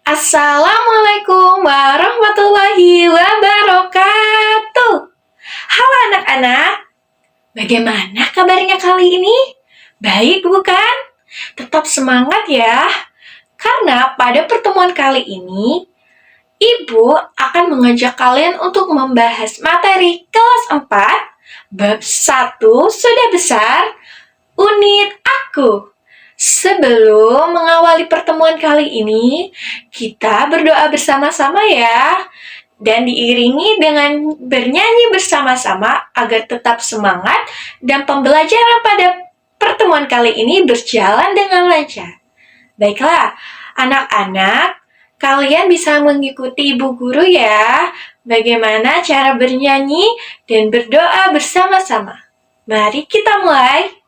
Assalamualaikum warahmatullahi wabarakatuh. Halo anak-anak, bagaimana kabarnya kali ini? Baik bukan? Tetap semangat ya, karena pada pertemuan kali ini, Ibu akan mengajak kalian untuk membahas materi kelas 4, bab 1 sudah besar, unit aku. Sebelum mengawali pertemuan kali ini, kita berdoa bersama-sama ya, dan diiringi dengan bernyanyi bersama-sama agar tetap semangat dan pembelajaran pada pertemuan kali ini berjalan dengan lancar. Baiklah, anak-anak, kalian bisa mengikuti ibu guru ya, bagaimana cara bernyanyi dan berdoa bersama-sama. Mari kita mulai.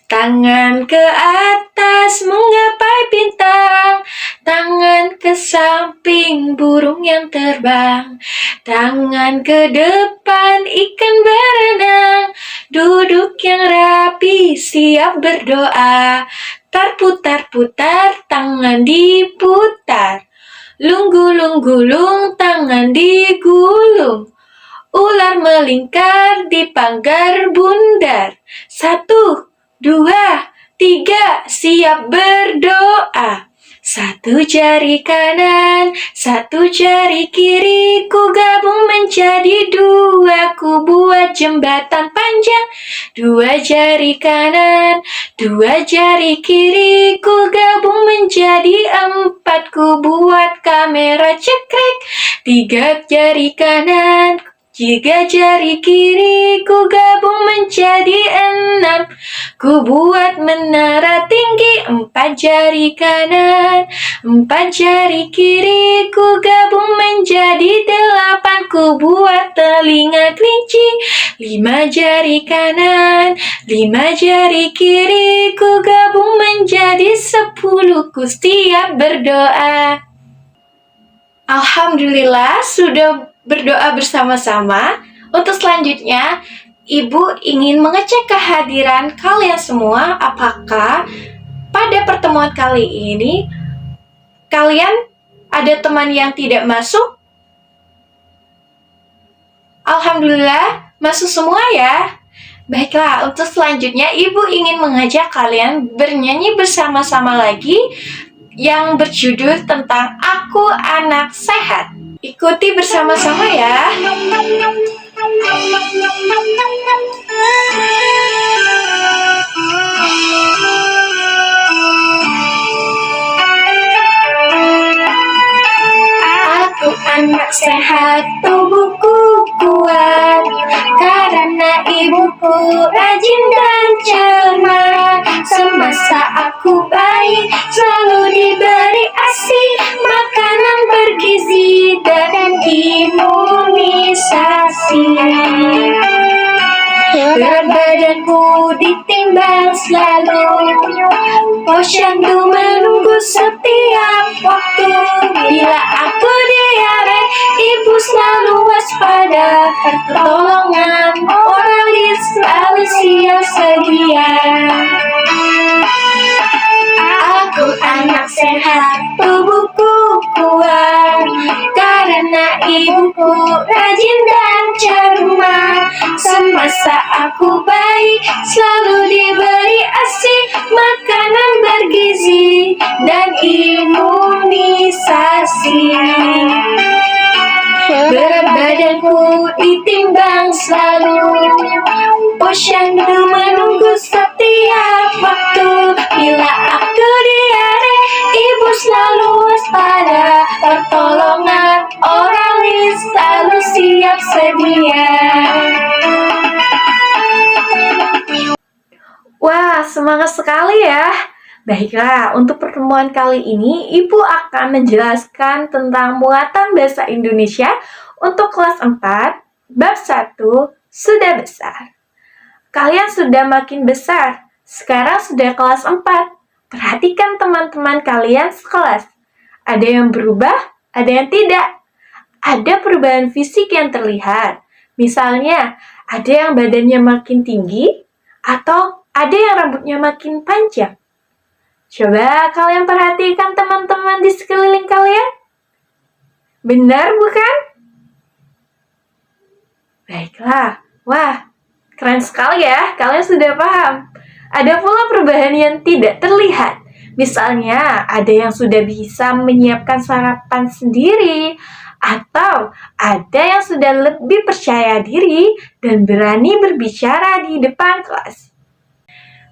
Tangan ke atas menggapai bintang, tangan ke samping burung yang terbang, tangan ke depan ikan berenang, duduk yang rapi siap berdoa, putar-putar tangan diputar, lung-gulung-gulung tangan digulung, ular melingkar di pagar bundar, 1, 2, 3, siap berdoa. 1 jari kanan, 1 jari kiri, ku gabung menjadi 2, ku buat jembatan panjang. 2 jari kanan, 2 jari kiri, ku gabung menjadi 4, ku buat kamera cekrek. 3 jari kanan, 3 jari kiri, ku gabung menjadi 6, ku buat menara tinggi. 4 jari kanan, 4 jari kiri, ku gabung menjadi 8, ku buat telinga kelinci. 5 jari kanan, 5 jari kiri, ku gabung menjadi 10, ku siap berdoa. Alhamdulillah sudah berdoa bersama-sama. Untuk selanjutnya, Ibu ingin mengecek kehadiran kalian semua. Apakah pada pertemuan kali ini kalian ada teman yang tidak masuk? Alhamdulillah, masuk semua ya. Baiklah, untuk selanjutnya Ibu ingin mengajak kalian bernyanyi bersama-sama lagi yang berjudul tentang Aku Anak Sehat. Ikuti bersama-sama ya. Aku anak sehat, tubuhku kuat, karena ibuku rajin dan cermat. Semasa aku bayi, selalu diberi ASI, makanan bergizi dan imunisasi. Berat badanku ditimbang selalu, posyandu menunggu setiap waktu. Bila aku diare, ibu selalu waspada, pertolongan oralis selalu siap sedia. Aku anak sehat, tubuhku kuat, karena ibuku rajin dan cermat. Semasa aku bayi, selalu diberi ASI, makanan bergizi dan imunisasi. Berat badanku ditimbang selalu, posyandu menunggu setiap waktu. Bila aku diare, ibu selalu waspada, pertolongan oralis selalu siap sedia. Wah, semangat sekali ya. Baiklah, untuk pertemuan kali ini, Ibu akan menjelaskan tentang muatan bahasa Indonesia untuk kelas 4, bab 1, sudah besar. Kalian sudah makin besar, sekarang sudah kelas 4. Perhatikan teman-teman kalian sekelas. Ada yang berubah, ada yang tidak. Ada perubahan fisik yang terlihat. Misalnya, ada yang badannya makin tinggi, atau ada yang rambutnya makin panjang. Coba kalian perhatikan teman-teman di sekeliling kalian. Benar bukan? Baiklah. Wah, keren sekali ya, kalian sudah paham. Ada pula perubahan yang tidak terlihat. Misalnya, ada yang sudah bisa menyiapkan sarapan sendiri, atau ada yang sudah lebih percaya diri dan berani berbicara di depan kelas.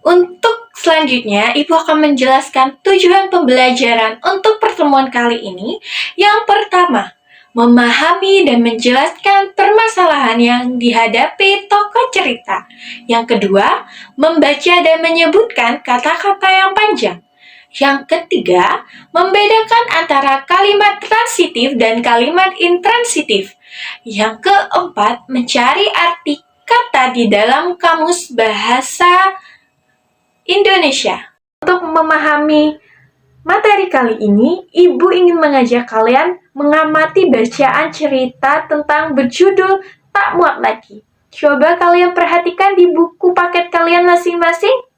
Untuk selanjutnya, Ibu akan menjelaskan tujuan pembelajaran untuk pertemuan kali ini. Yang pertama, memahami dan menjelaskan permasalahan yang dihadapi tokoh cerita. Yang kedua, membaca dan menyebutkan kata-kata yang panjang. Yang ketiga, membedakan antara kalimat transitif dan kalimat intransitif. Yang keempat, mencari arti kata di dalam kamus bahasa Indonesia. Untuk memahami materi kali ini, Ibu ingin mengajak kalian mengamati bacaan cerita tentang berjudul Tak Muat Lagi. Coba kalian perhatikan di buku paket kalian masing-masing.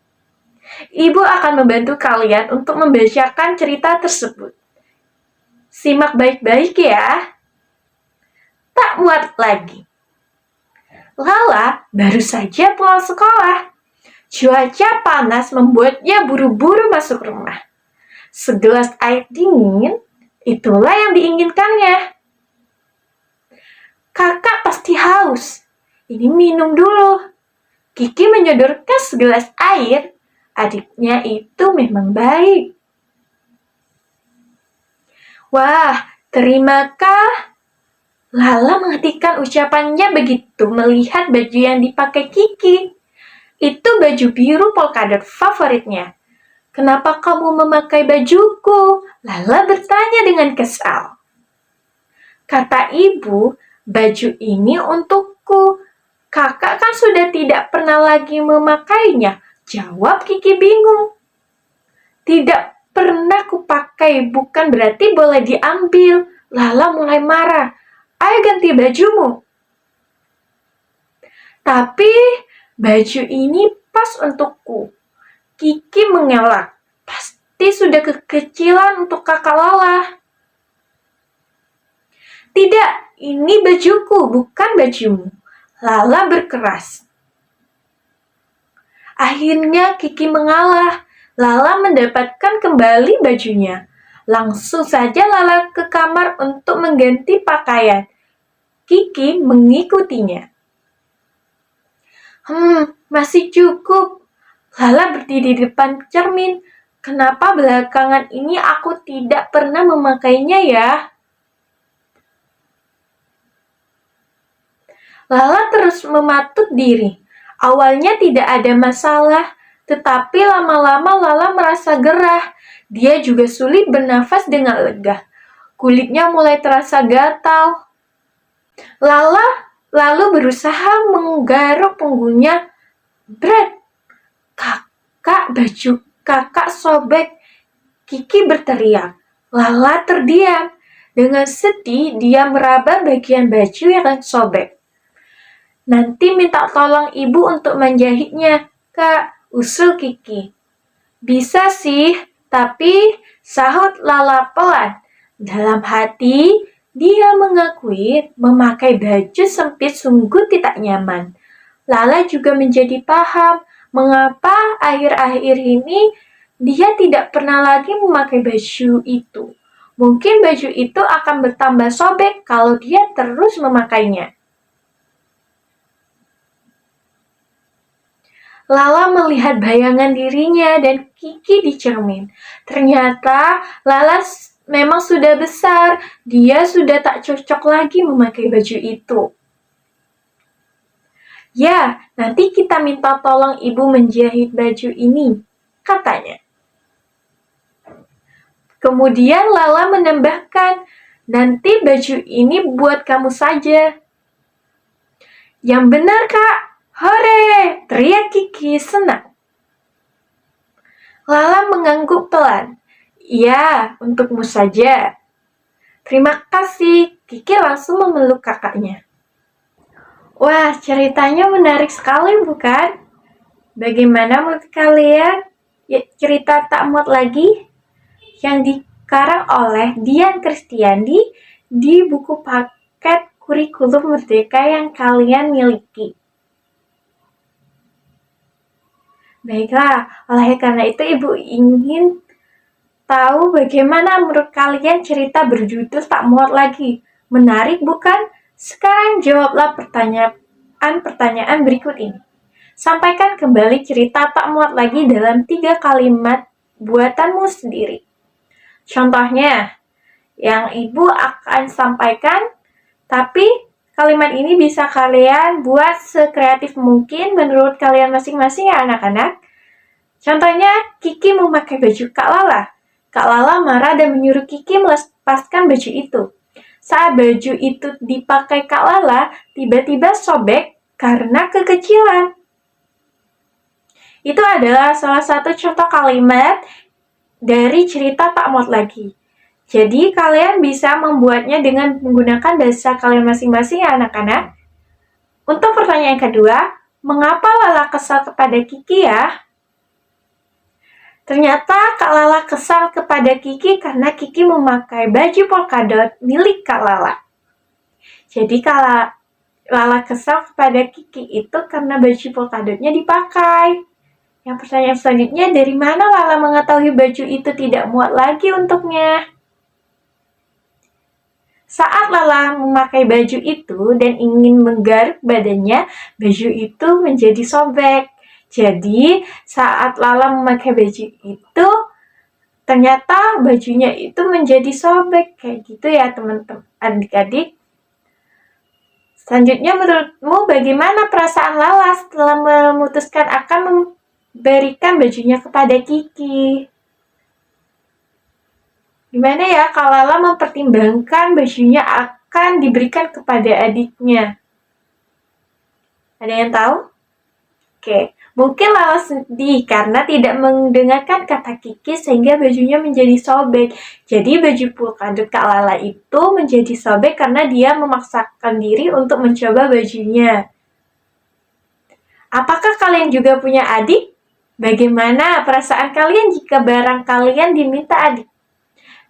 Ibu akan membantu kalian untuk membacakan cerita tersebut. Simak baik-baik ya. Tak muat lagi. Lala baru saja pulang sekolah. Cuaca panas membuatnya buru-buru masuk rumah. Segelas air dingin, itulah yang diinginkannya. Kakak pasti haus. Ini minum dulu. Kiki menyodorkan segelas air. Adiknya itu memang baik. Wah, terimakah? Lala menghentikan ucapannya begitu melihat baju yang dipakai Kiki. Itu baju biru polkadot favoritnya. Kenapa kamu memakai bajuku? Lala bertanya dengan kesal. Kata ibu, baju ini untukku. Kakak kan sudah tidak pernah lagi memakainya. Jawab Kiki bingung. Tidak pernah kupakai bukan berarti boleh diambil. Lala mulai marah. Ayo ganti bajumu. Tapi baju ini pas untukku. Kiki mengelak. Pasti sudah kekecilan untuk kakak Lala. Tidak, ini bajuku, bukan bajumu. Lala berkeras. Akhirnya Kiki mengalah. Lala mendapatkan kembali bajunya. Langsung saja Lala ke kamar untuk mengganti pakaian. Kiki mengikutinya. Masih cukup. Lala berdiri di depan cermin. Kenapa belakangan ini aku tidak pernah memakainya ya? Lala terus mematut diri. Awalnya tidak ada masalah, tetapi lama-lama Lala merasa gerah. Dia juga sulit bernafas dengan lega. Kulitnya mulai terasa gatal. Lala lalu berusaha menggaruk punggungnya. Berat. Kakak, baju kakak sobek. Kiki berteriak. Lala terdiam. Dengan sedih, dia meraba bagian baju yang sobek. Nanti minta tolong ibu untuk menjahitnya, Kak, usul Kiki. Bisa sih, tapi sahut Lala pelan. Dalam hati, dia mengakui memakai baju sempit sungguh tidak nyaman. Lala juga menjadi paham mengapa akhir-akhir ini dia tidak pernah lagi memakai baju itu. Mungkin baju itu akan bertambah sobek kalau dia terus memakainya. Lala melihat bayangan dirinya dan Kiki di cermin. Ternyata Lala memang sudah besar, dia sudah tak cocok lagi memakai baju itu. Ya, nanti kita minta tolong ibu menjahit baju ini, katanya. Kemudian Lala menambahkan, nanti baju ini buat kamu saja. Yang benar, Kak. Hore! Teriak Kiki senang. Lala mengangguk pelan. Iya, untukmu saja. Terima kasih. Kiki langsung memeluk kakaknya. Wah, ceritanya menarik sekali bukan? Bagaimana menurut kalian? cerita Tak Muat Lagi yang dikarang oleh Dian Kristiandi di buku paket kurikulum Merdeka yang kalian miliki. Baiklah, oleh karena itu Ibu ingin tahu bagaimana menurut kalian cerita berjudul Tak Muat Lagi. Menarik bukan? Sekarang jawablah pertanyaan berikut ini. Sampaikan kembali cerita Tak Muat Lagi dalam 3 kalimat buatanmu sendiri. Contohnya, yang Ibu akan sampaikan, tapi kalimat ini bisa kalian buat sekreatif mungkin menurut kalian masing-masing ya anak-anak. Contohnya, Kiki memakai baju Kak Lala. Kak Lala marah dan menyuruh Kiki melepaskan baju itu. Saat baju itu dipakai Kak Lala, tiba-tiba sobek karena kekecilan. Itu adalah salah satu contoh kalimat dari cerita Tak Muat Lagi. Jadi kalian bisa membuatnya dengan menggunakan bahasa kalian masing-masing ya anak-anak. Untuk pertanyaan kedua, mengapa Lala kesal kepada Kiki ya? Ternyata Kak Lala kesal kepada Kiki karena Kiki memakai baju polkadot milik Kak Lala. Jadi kalau Lala kesal kepada Kiki itu karena baju polkadotnya dipakai. Yang pertanyaan selanjutnya, dari mana Lala mengetahui baju itu tidak muat lagi untuknya? Saat Lala memakai baju itu dan ingin menggaruk badannya, baju itu menjadi sobek. Jadi, saat Lala memakai baju itu, ternyata bajunya itu menjadi sobek. Kayak gitu ya teman-teman, adik-adik. Selanjutnya, menurutmu bagaimana perasaan Lala setelah memutuskan akan memberikan bajunya kepada Kiki? Gimana ya kalau Lala mempertimbangkan bajunya akan diberikan kepada adiknya? Ada yang tahu? Oke, mungkin Lala sedih karena tidak mendengarkan kata Kiki sehingga bajunya menjadi sobek. Jadi baju polkadot Kak Lala itu menjadi sobek karena dia memaksakan diri untuk mencoba bajunya. Apakah kalian juga punya adik? Bagaimana perasaan kalian jika barang kalian diminta adik?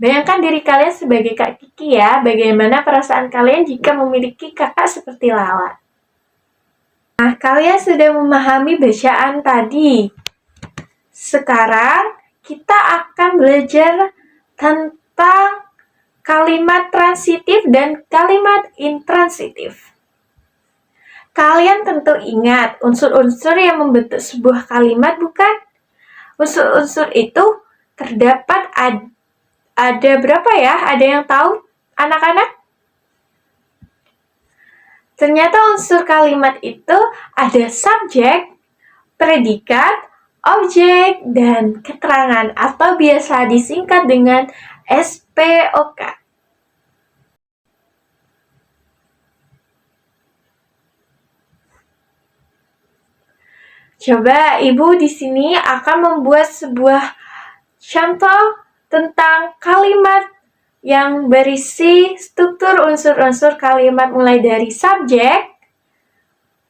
Bayangkan diri kalian sebagai Kak Kiki ya, bagaimana perasaan kalian jika memiliki kakak seperti Lala. Nah, kalian sudah memahami bacaan tadi. Sekarang kita akan belajar tentang kalimat transitif dan kalimat intransitif. Kalian tentu ingat unsur-unsur yang membentuk sebuah kalimat, bukan? Unsur-unsur itu terdapat ada berapa ya? Ada yang tahu, anak-anak? Ternyata unsur kalimat itu ada subjek, predikat, objek, dan keterangan atau biasa disingkat dengan SPOK. Coba Ibu di sini akan membuat sebuah contoh tentang kalimat yang berisi struktur unsur-unsur kalimat mulai dari subjek.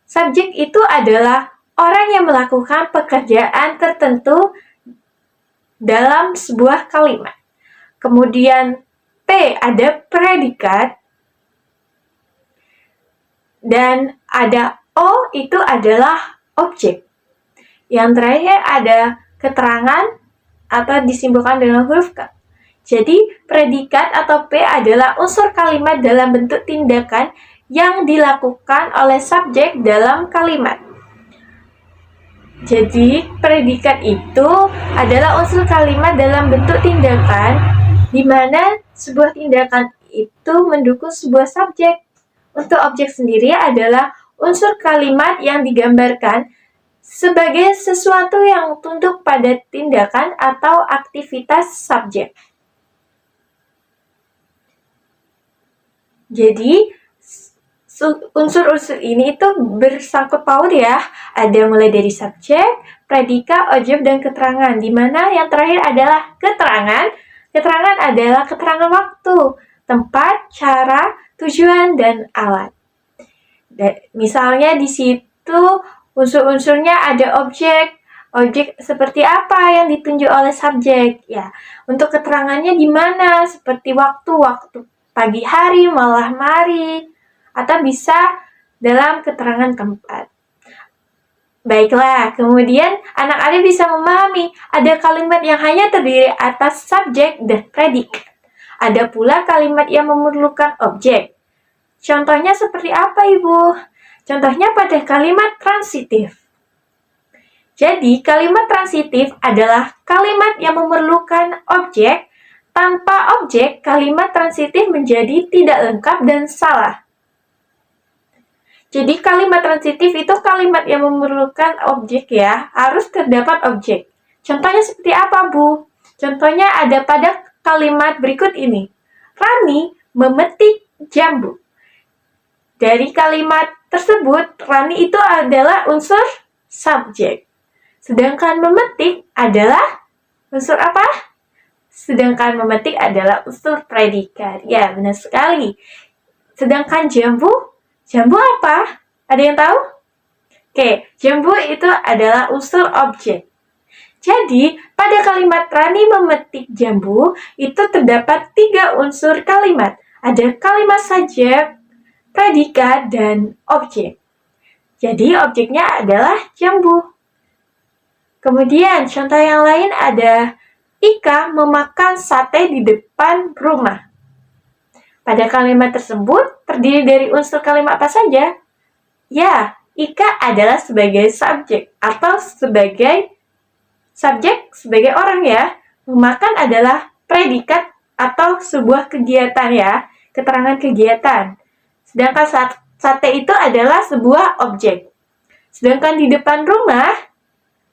Subjek itu adalah orang yang melakukan pekerjaan tertentu dalam sebuah kalimat. Kemudian P ada predikat dan ada O itu adalah objek. Yang terakhir ada keterangan atau disimbolkan dengan huruf K. Jadi, predikat atau P adalah unsur kalimat dalam bentuk tindakan yang dilakukan oleh subjek dalam kalimat. Jadi, predikat itu adalah unsur kalimat dalam bentuk tindakan di mana sebuah tindakan itu mendukung sebuah subjek. Untuk objek sendiri adalah unsur kalimat yang digambarkan sebagai sesuatu yang tunduk pada tindakan atau aktivitas subjek. Jadi, unsur-unsur ini itu bersangkut paut ya. Ada mulai dari subjek, predikat, objek, dan keterangan. Di mana yang terakhir adalah keterangan. Keterangan adalah keterangan waktu, tempat, cara, tujuan, dan alat. Misalnya di situ unsur-unsurnya ada objek, Objek seperti apa yang ditunjuk oleh subjek? Ya, untuk keterangannya gimana? Seperti waktu pagi hari, malam hari, atau bisa dalam keterangan tempat. Baiklah, kemudian anak-anak bisa memahami ada kalimat yang hanya terdiri atas subjek dan predikat. Ada pula kalimat yang memerlukan objek. Contohnya seperti apa, Ibu? Contohnya pada kalimat transitif. Jadi, kalimat transitif adalah kalimat yang memerlukan objek. Tanpa objek, kalimat transitif menjadi tidak lengkap dan salah. Jadi kalimat transitif itu kalimat yang memerlukan objek ya, harus terdapat objek. Contohnya seperti apa, Bu? Contohnya ada pada kalimat berikut ini. Rani memetik jambu. Dari kalimat tersebut, Rani itu adalah unsur subjek. Sedangkan memetik adalah unsur apa? Sedangkan memetik adalah unsur predikat. Ya, benar sekali. Sedangkan jambu apa? Ada yang tahu? Oke, jambu itu adalah unsur objek. Jadi, pada kalimat Rani memetik jambu, itu terdapat 3 unsur kalimat. Ada kalimat subjek, predikat, dan objek. Jadi, objeknya adalah jambu. Kemudian, contoh yang lain ada Ika memakan sate di depan rumah. Pada kalimat tersebut terdiri dari unsur kalimat apa saja? Ya, Ika adalah sebagai subjek atau sebagai subjek sebagai orang ya. Memakan adalah predikat atau sebuah kegiatan ya, keterangan kegiatan. Sedangkan sate itu adalah sebuah objek. Sedangkan di depan rumah,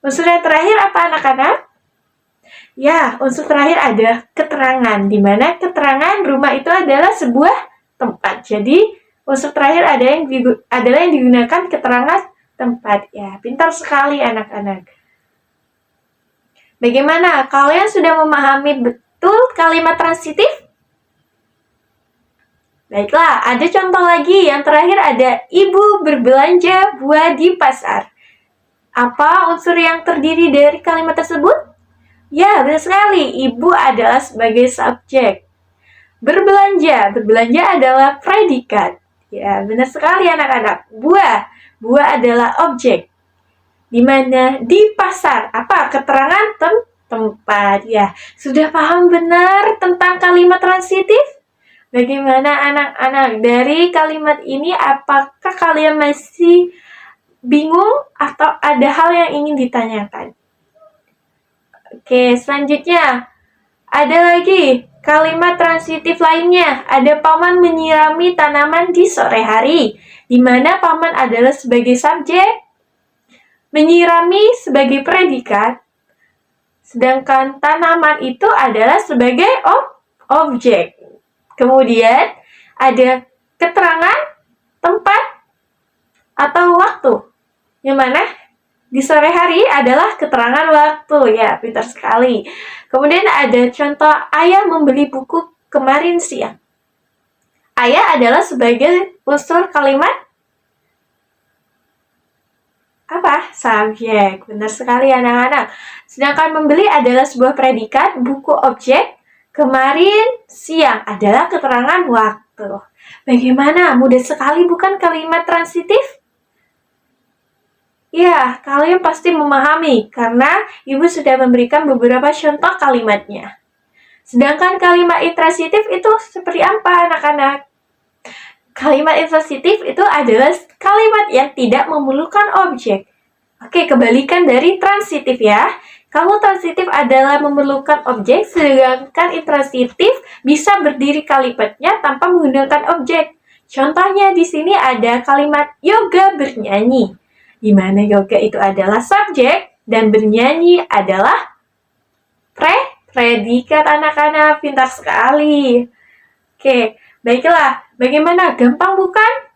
unsur yang terakhir apa anak-anak? Ya, unsur terakhir ada keterangan, di mana keterangan rumah itu adalah sebuah tempat. Jadi, unsur terakhir adalah yang digunakan keterangan tempat. Ya, pintar sekali anak-anak. Bagaimana? Kalian sudah memahami betul kalimat transitif? Baiklah, ada contoh lagi. Yang terakhir ada ibu berbelanja buah di pasar. Apa unsur yang terdiri dari kalimat tersebut? Ya, benar sekali. Ibu adalah sebagai subjek. Berbelanja adalah predikat. Ya, benar sekali anak-anak. Buah adalah objek. Di mana? Di pasar. Apa? Keterangan tempat. Ya, sudah paham benar tentang kalimat transitif? Bagaimana anak-anak dari kalimat ini? Apakah kalian masih bingung atau ada hal yang ingin ditanyakan? Oke, selanjutnya ada lagi kalimat transitif lainnya. Ada paman menyirami tanaman di sore hari, di mana paman adalah sebagai subjek, menyirami sebagai predikat, sedangkan tanaman itu adalah sebagai objek. Kemudian ada keterangan tempat atau waktu, yang mana di sore hari adalah keterangan waktu. Ya, pintar sekali. Kemudian ada contoh ayah membeli buku kemarin siang. Ayah adalah sebagai unsur kalimat apa? Subjek. Benar sekali anak-anak. Sedangkan membeli adalah sebuah predikat, buku objek, kemarin siang adalah keterangan waktu. Bagaimana? Mudah sekali bukan kalimat transitif? Ya, kalian pasti memahami karena Ibu sudah memberikan beberapa contoh kalimatnya. Sedangkan kalimat intransitif itu seperti apa anak-anak? Kalimat intransitif itu adalah kalimat yang tidak memerlukan objek. Oke, kebalikan dari transitif ya. Kalau transitif adalah memerlukan objek, sedangkan intransitif bisa berdiri kalimatnya tanpa menggunakan objek. Contohnya di sini ada kalimat yoga bernyanyi, di mana yoga itu adalah subjek dan bernyanyi adalah predikat anak-anak. Pintar sekali. Oke, baiklah. Bagaimana? Gampang bukan?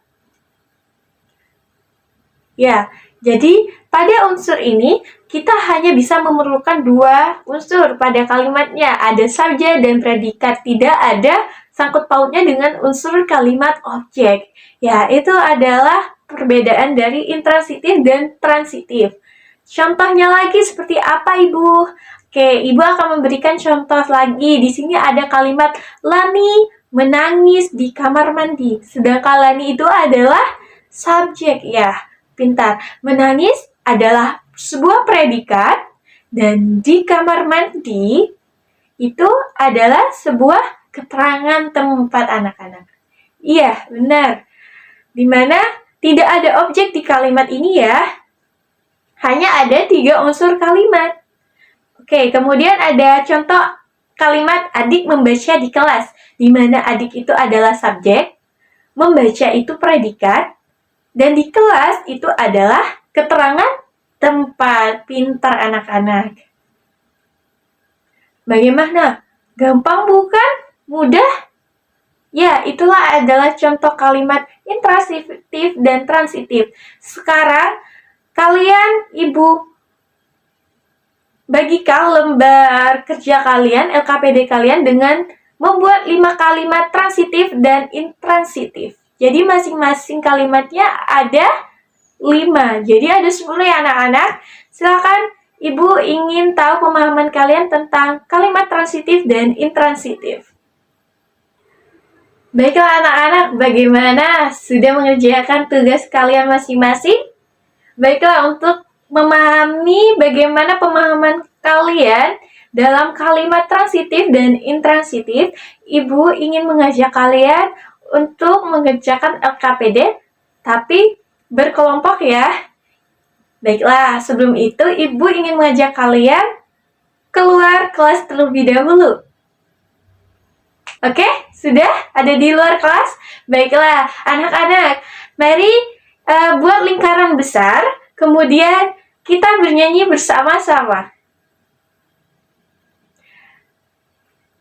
Ya, jadi pada unsur ini kita hanya bisa memerlukan 2 unsur pada kalimatnya. Ada subjek dan predikat. Tidak ada sangkut pautnya dengan unsur kalimat objek. Ya, itu adalah perbedaan dari intransitif dan transitif. Contohnya lagi seperti apa, Ibu? Oke, Ibu akan memberikan contoh lagi. Di sini ada kalimat Lani menangis di kamar mandi. Sedangkan Lani itu adalah subjek ya. Pintar. Menangis adalah sebuah predikat dan di kamar mandi itu adalah sebuah keterangan tempat anak-anak. Iya, benar. Dimana tidak ada objek di kalimat ini ya. Hanya ada 3 unsur kalimat. Oke, kemudian ada contoh kalimat adik membaca di kelas, di mana adik itu adalah subjek, membaca itu predikat, dan di kelas itu adalah keterangan tempat. Pintar anak-anak. Bagaimana? Gampang bukan? Mudah? Ya, itulah adalah contoh kalimat intransitif dan transitif. Sekarang, kalian, Ibu, bagikan lembar kerja kalian, LKPD kalian dengan membuat 5 kalimat transitif dan intransitif. Jadi masing-masing kalimatnya ada 5. Jadi ada 10 ya anak-anak. Silakan Ibu ingin tahu pemahaman kalian tentang kalimat transitif dan intransitif. Baiklah anak-anak, bagaimana? Sudah mengerjakan tugas kalian masing-masing? Baiklah, untuk memahami bagaimana pemahaman kalian dalam kalimat transitif dan intransitif, Ibu ingin mengajak kalian untuk mengerjakan LKPD, tapi berkelompok ya. Baiklah, sebelum itu Ibu ingin mengajak kalian keluar kelas terlebih dahulu. Oke, sudah ada di luar kelas? Baiklah, anak-anak, mari buat lingkaran besar, kemudian kita bernyanyi bersama-sama.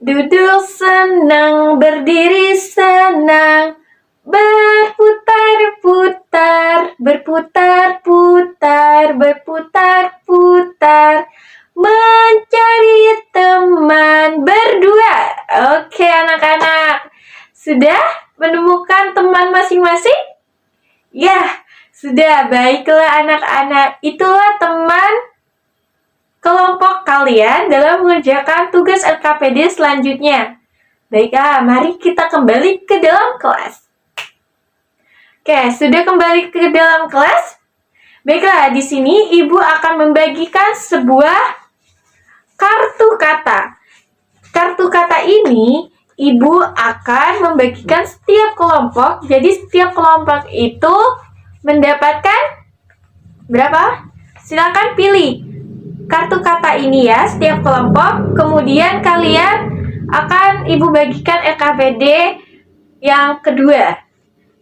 Duduk senang, berdiri senang, berputar-putar, berputar-putar, berputar-putar, mencari teman berdua. Oke anak-anak, sudah menemukan teman masing-masing? Ya, sudah. Baiklah anak-anak, itulah teman kelompok kalian dalam mengerjakan tugas LKPD selanjutnya. Baiklah, mari kita kembali ke dalam kelas. Oke, sudah kembali ke dalam kelas? Baiklah, di sini Ibu akan membagikan sebuah kartu kata. Kartu kata ini Ibu akan membagikan setiap kelompok. Jadi setiap kelompok itu mendapatkan berapa? Silakan pilih kartu kata ini ya, setiap kelompok. Kemudian kalian akan Ibu bagikan LKPD yang kedua.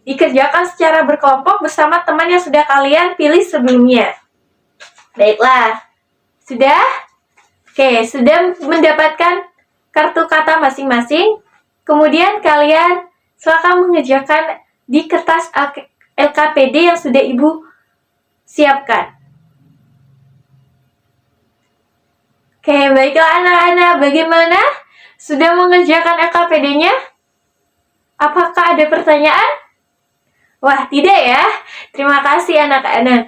Dikerjakan secara berkelompok bersama teman yang sudah kalian pilih sebelumnya. Baiklah, sudah? Oke, sudah mendapatkan kartu kata masing-masing. Kemudian kalian silakan mengerjakan di kertas LKPD yang sudah Ibu siapkan. Oke, baiklah anak-anak, bagaimana? Sudah mengerjakan LKPD-nya? Apakah ada pertanyaan? Wah, tidak ya. Terima kasih anak-anak.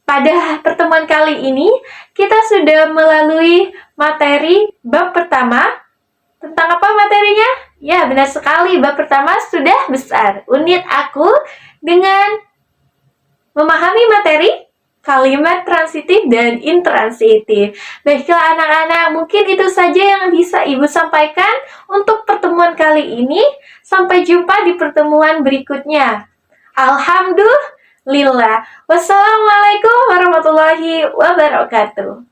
Pada pertemuan kali ini, kita sudah melalui materi bab pertama. Tentang apa materinya? Ya, benar sekali. Bab pertama sudah besar. Unit aku dengan memahami materi kalimat transitif dan intransitif. Baiklah anak-anak, mungkin itu saja yang bisa Ibu sampaikan untuk pertemuan kali ini. Sampai jumpa di pertemuan berikutnya. Alhamdulillah. Wassalamualaikum warahmatullahi wabarakatuh.